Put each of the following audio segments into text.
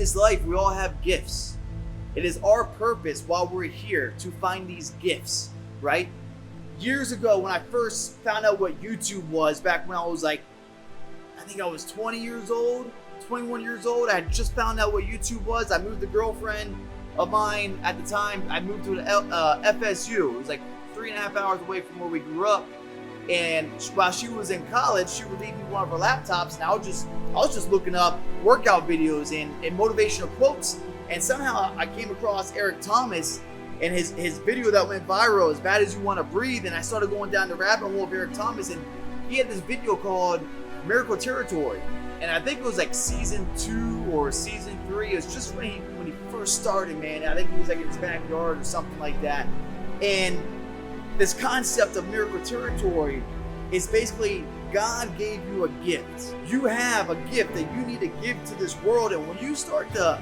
this life, we all have gifts. It is our purpose while we're here to find these gifts, right? Years ago, when I first found out what YouTube was, back when I was like, I think I was 20 years old, 21 years old. I had just found out what YouTube was. I moved the girlfriend of mine at the time. I moved to FSU. It was like 3.5 hours away from where we grew up. And while she was in college, she would leave me one of her laptops, and I was just looking up workout videos and motivational quotes. And somehow I came across Eric Thomas and his video that went viral, As Bad As You Want to Breathe. And I started going down the rabbit hole of Eric Thomas, and he had this video called Miracle Territory. And I think it was like season 2 or season 3. It was just when he first started, man. I think he was like in his backyard or something like that. And this concept of miracle territory is basically God gave you a gift. You have a gift that you need to give to this world. And when you start to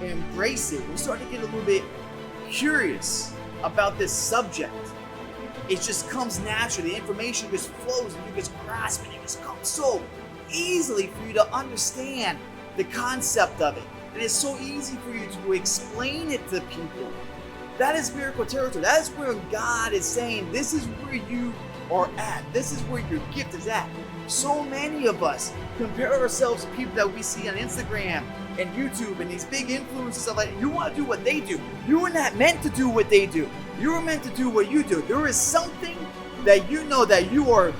embrace it, you start to get a little bit curious about this subject, it just comes naturally. The information just flows and you just grasp it. It just comes so easily for you to understand the concept of it. And it's so easy for you to explain it to people. That is miracle territory. That is where God is saying, this is where you are at. This is where your gift is at. So many of us compare ourselves to people that we see on Instagram and YouTube and these big influencers and stuff like that. You want to do what they do. You were not meant to do what they do. You were meant to do what you do. There is something that you know that you are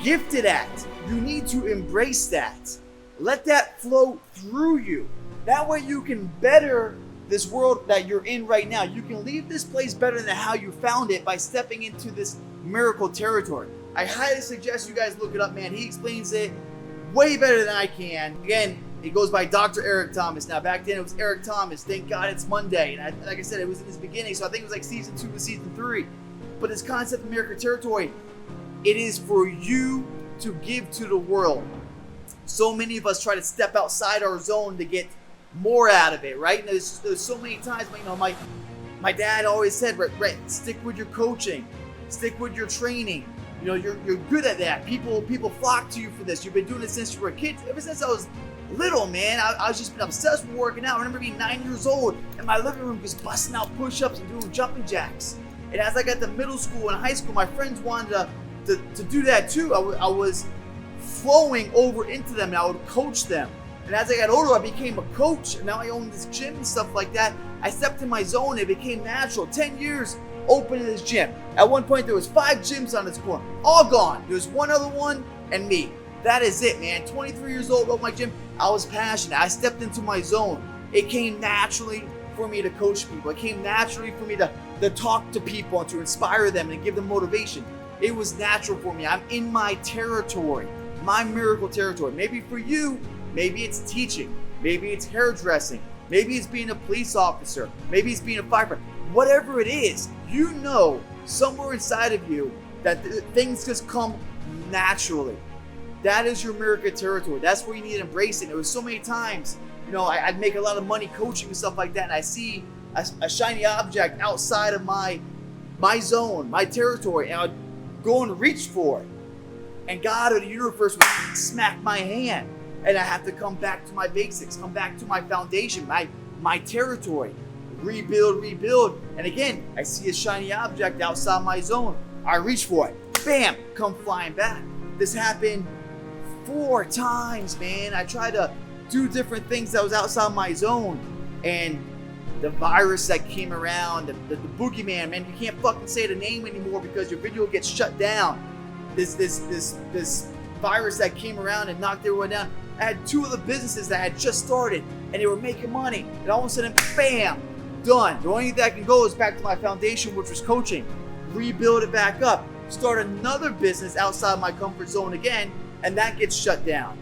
gifted at. You need to embrace that. Let that flow through you. That way you can better this world that you're in right now. You can leave this place better than how you found it by stepping into this miracle territory. I highly suggest you guys look it up, man. He explains it way better than I can. Again, it goes by Dr. Eric Thomas. Now, back then it was Eric Thomas. Thank God it's Monday. And like I said, it was in his beginning. So I think it was like season 2 to season 3. But this concept of miracle territory, it is for you to give to the world. So many of us try to step outside our zone to get more out of it, right? And there's so many times, you know, my dad always said, right, stick with your coaching, stick with your training. You know, you're good at that. People flock to you for this. You've been doing it since you were a kid. Ever since I was little, man, I was just been obsessed with working out. I remember being 9 years old in my living room just busting out push-ups and doing jumping jacks. And as I got to middle school and high school, my friends wanted to do that too. I was flowing over into them and I would coach them. And as I got older, I became a coach. And now I own this gym and stuff like that. I stepped in my zone. It became natural. 10 years opening this gym. At one point, there was 5 gyms on this corner. All gone. There was one other one and me. That is it, man. 23 years old, opened my gym. I was passionate. I stepped into my zone. It came naturally for me to coach people. It came naturally for me to talk to people and to inspire them and give them motivation. It was natural for me. I'm in my territory, my miracle territory. Maybe for you, maybe it's teaching, maybe it's hairdressing, maybe it's being a police officer, maybe it's being a firefighter. Whatever it is, you know somewhere inside of you that things just come naturally. That is your miracle territory. That's where you need to embrace it. It was so many times, you know, I'd make a lot of money coaching and stuff like that, and I see a shiny object outside of my zone, my territory, and I'd go and reach for it. And God or the universe would smack my hand. And I have to come back to my basics, come back to my foundation, my territory, rebuild. And again, I see a shiny object outside my zone. I reach for it. Bam, come flying back. This happened 4 times, man. I tried to do different things that was outside my zone. And the virus that came around, the boogeyman, man, you can't fucking say the name anymore because your video gets shut down. This virus that came around and knocked everyone down. I had 2 other businesses that had just started and they were making money. And all of a sudden, bam, done. The only thing that can go is back to my foundation, which was coaching. Rebuild it back up. Start another business outside my comfort zone again, and that gets shut down.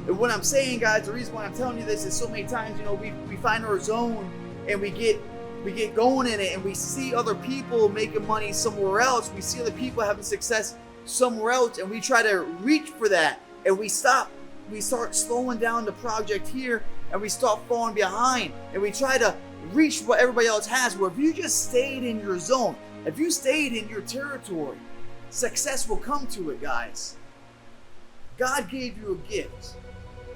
And what I'm saying, guys, the reason why I'm telling you this is so many times, you know, we find our zone and we get going in it and we see other people making money somewhere else. We see other people having success somewhere else and we try to reach for that and we stop. We start slowing down the project here and we start falling behind and we try to reach what everybody else has. Where if you just stayed in your zone, if you stayed in your territory, success will come to it, guys. God gave you a gift.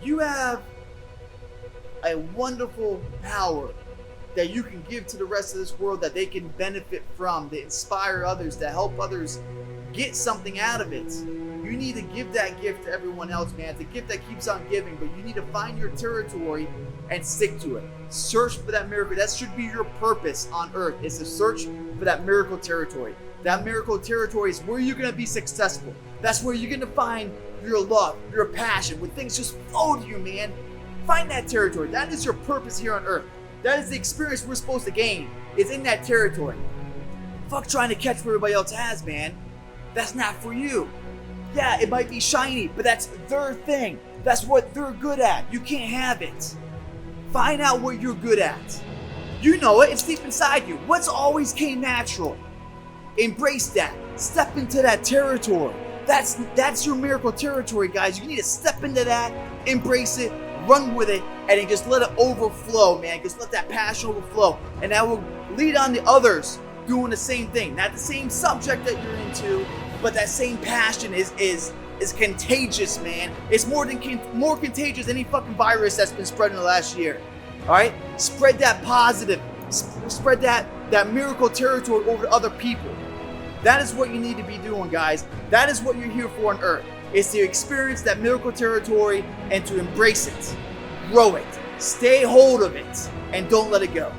You have a wonderful power that you can give to the rest of this world that they can benefit from, to inspire others, to help others get something out of it. You need to give that gift to everyone else, man. It's a gift that keeps on giving, but you need to find your territory and stick to it. Search for that miracle. That should be your purpose on earth, is to search for that miracle territory. That miracle territory is where you're going to be successful. That's where you're going to find your love, your passion, when things just flow to you, man. Find that territory. That is your purpose here on earth. That is the experience we're supposed to gain. It's in that territory. Fuck trying to catch what everybody else has, man. That's not for you. Yeah, it might be shiny, but that's their thing. That's what they're good at. You can't have it. Find out what you're good at. You know it. It's deep inside you. What's always came natural? Embrace that. Step into that territory. That's your miracle territory, guys. You need to step into that, embrace it, run with it, and then just let it overflow, man. Just let that passion overflow, and that will lead on to others doing the same thing. Not the same subject that you're into, but that same passion is contagious, man. It's more contagious than any fucking virus that's been spread in the last year. All right, spread that positive, spread that miracle territory over to other people. That is what you need to be doing, guys. That is what you're here for on earth, is to experience that miracle territory and to embrace it, grow it, stay hold of it, and don't let it go.